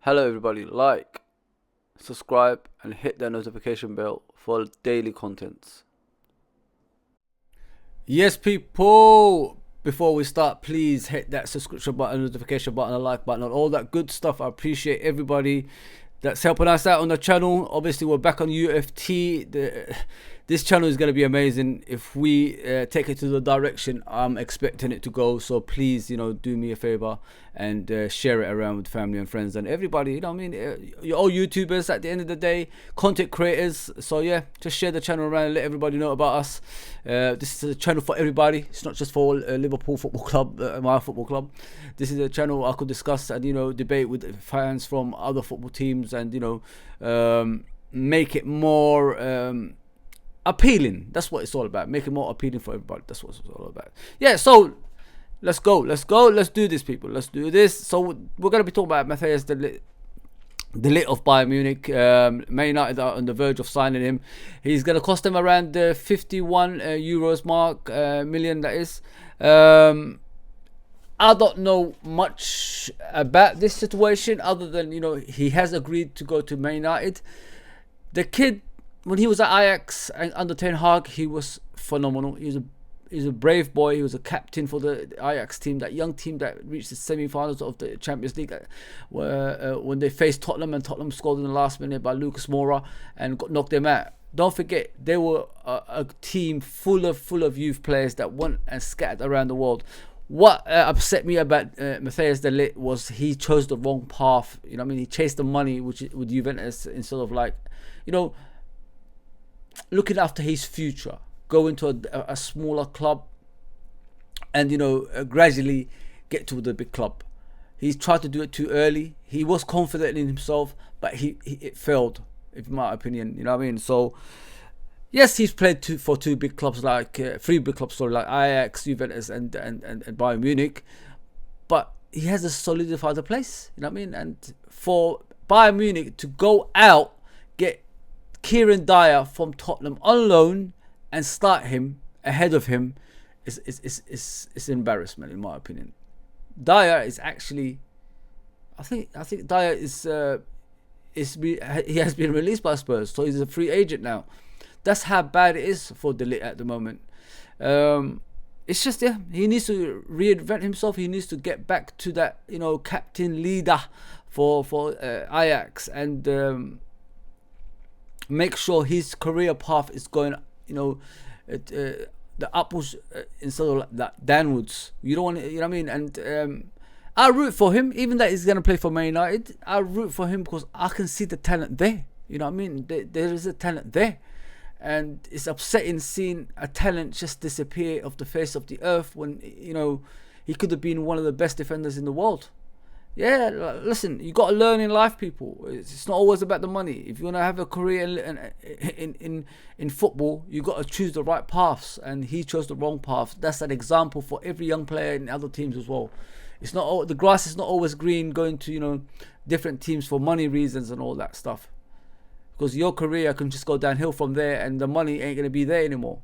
Hello everybody, like, subscribe and hit that notification bell for daily contents. Yes people, before we start, please hit that subscription button, notification button, and like button, and all that good stuff. I appreciate everybody that's helping us out on the channel. Obviously we're back on UFT. This channel is going to be amazing if we take it to the direction I'm expecting it to go. So please, do me a favor and share it around with family and friends and everybody. You're all YouTubers at the end of the day, content creators. So yeah, just share the channel around and let everybody know about us. This is a channel for everybody. It's not just for Liverpool Football Club, my football club. This is a channel I could discuss and debate with fans from other football teams and make it more appealing. That's what it's all about. Make it more appealing for everybody. That's what it's all about. Yeah, so let's go. Let's do this, people. Let's do this. So we're going to be talking about Matthijs, the Ligt of Bayern Munich. Man United are on the verge of signing him. He's going to cost them around the 51 euros mark, million that is. I don't know much about this situation other than, he has agreed to go to Man United. The kid, when he was at Ajax and under Ten Hag, he was phenomenal. He's a brave boy. He was a captain for the Ajax team, that young team that reached the semi-finals of the Champions League, when they faced Tottenham, and Tottenham scored in the last minute by Lucas Moura and knocked them out. Don't forget, they were a team full of youth players that went and scattered around the world. What upset me about Matthijs de Ligt was he chose the wrong path. He chased the money with Juventus instead of looking after his future, going to a smaller club and gradually get to the big club. He tried to do it too early. He was confident in himself, but it failed, in my opinion. So yes, he's played for two big clubs, like three big clubs, like Ajax, Juventus, and Bayern Munich, but he has to solidify the place. And for Bayern Munich to go out, get Kieran Dyer from Tottenham on loan and start him ahead of him is embarrassment, in my opinion. Dyer is actually, I think Dyer is he has been released by Spurs, so he's a free agent now. That's how bad it is for De Ligt at the moment. It's just, he needs to reinvent himself. He needs to get back to that captain leader for Ajax and make sure his career path is going the upwards instead of that downwards. You don't want to, and I root for him, even that he's going to play for Man United. I root for him because I can see the talent there. There is a talent there, and it's upsetting seeing a talent just disappear off the face of the earth when he could have been one of the best defenders in the world. Yeah, listen, you got to learn in life, people. It's not always about the money. If you want to have a career in football, you got to choose the right paths, and he chose the wrong path. That's an example for every young player in other teams as well. It's not the grass is not always green going to different teams for money reasons and all that stuff, because your career can just go downhill from there and the money ain't going to be there anymore.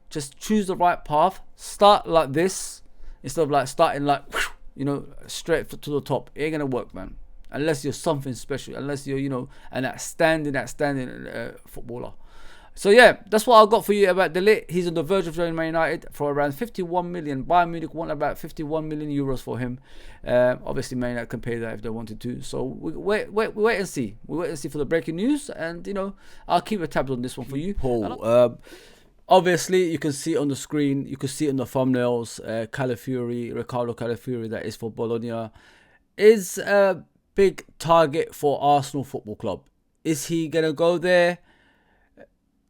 Just choose the right path. Start like this instead of starting straight to the top. It ain't gonna work, man, unless you're something special, unless you're an outstanding footballer. So yeah, that's what I got for you about De Ligt. He's on the verge of joining Man United for around 51 million. Bayern Munich want about 51 million euros for him. Obviously Man United can pay that if they wanted to. So we wait and see. We wait and see for the breaking news, and I'll keep a tab on this one for you, Paul. Obviously, you can see it on the screen. You can see it in the thumbnails. Calafiori, Riccardo Calafiori, that is for Bologna, is a big target for Arsenal Football Club. Is he going to go there?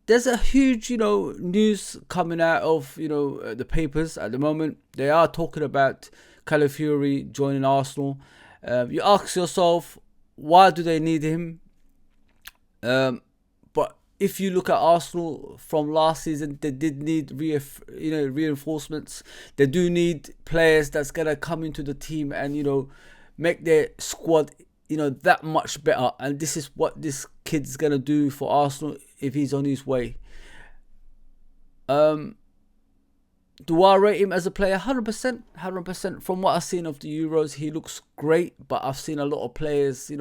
There's a huge, news coming out of, the papers at the moment. They are talking about Calafiori joining Arsenal. You ask yourself, why do they need him? But if you look at Arsenal from last season, they did need reinforcements. They do need players that's gonna come into the team and make their squad that much better. And this is what this kid's gonna do for Arsenal if he's on his way. Do I rate him as a player? 100%. From what I've seen of the Euros, he looks great. But I've seen a lot of players,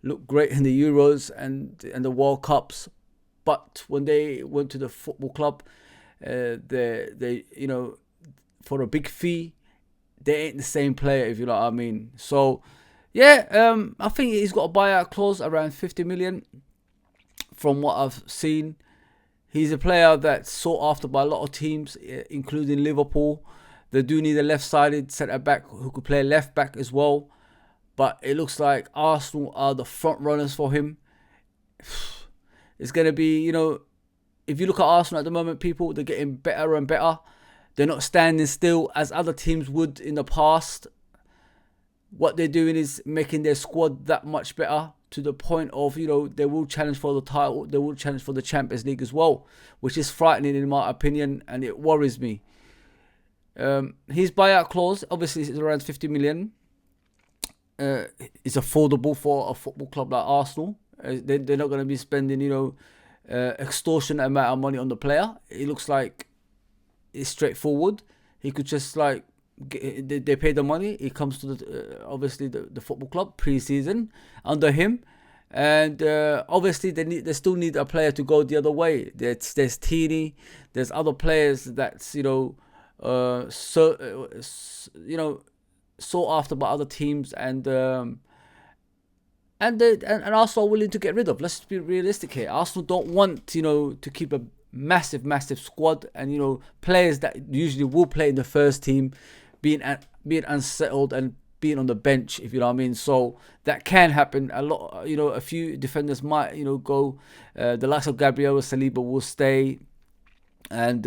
looked great in the Euros and the World Cups, but when they went to the football club, they for a big fee, they ain't the same player, if you know what I mean. So yeah, I think he's got a buyout clause around 50 million from what I've seen. He's a player that's sought after by a lot of teams, including Liverpool. They do need a left-sided centre-back who could play left-back as well. But it looks like Arsenal are the front runners for him. It's going to be, if you look at Arsenal at the moment, people, they're getting better and better. They're not standing still as other teams would in the past. What they're doing is making their squad that much better, to the point of, they will challenge for the title. They will challenge for the Champions League as well, which is frightening in my opinion, and it worries me. His buyout clause, obviously, is around 50 million. It's affordable for a football club like Arsenal. They're not going to be spending, extortionate amount of money on the player. It looks like it's straightforward. He could just they pay the money. He comes to the football club pre-season under him, and obviously they still need a player to go the other way. There's Tini, there's other players that's sought after by other teams, and Arsenal are willing to get rid of. Let's be realistic here. Arsenal don't want to keep a massive squad, and players that usually will play in the first team being unsettled and being on the bench, if you know what I mean. So that can happen. A few defenders might go. The likes of Gabriel Saliba will stay, and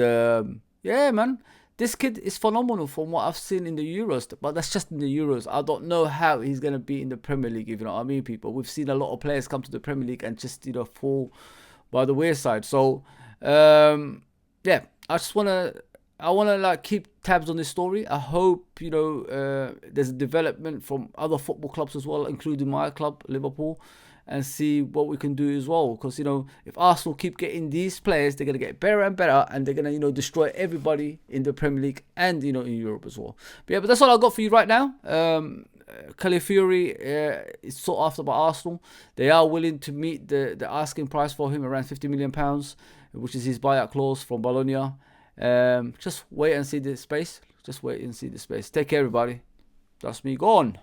yeah, man. This kid is phenomenal from what I've seen in the Euros, but that's just in the Euros. I don't know how he's going to be in the Premier League, if you know what I mean, people. We've seen a lot of players come to the Premier League and just, fall by the wayside. So, yeah, I want to keep tabs on this story. I hope, there's a development from other football clubs as well, including my club, Liverpool, and see what we can do as well. Because, if Arsenal keep getting these players, they're going to get better and better, and they're going to, destroy everybody in the Premier League and, in Europe as well. But yeah, but that's all I've got for you right now. Calafiori is sought after by Arsenal. They are willing to meet the asking price for him, around £50 million, which is his buyout clause from Bologna. Just wait and see the space. Take care, everybody. That's me gone.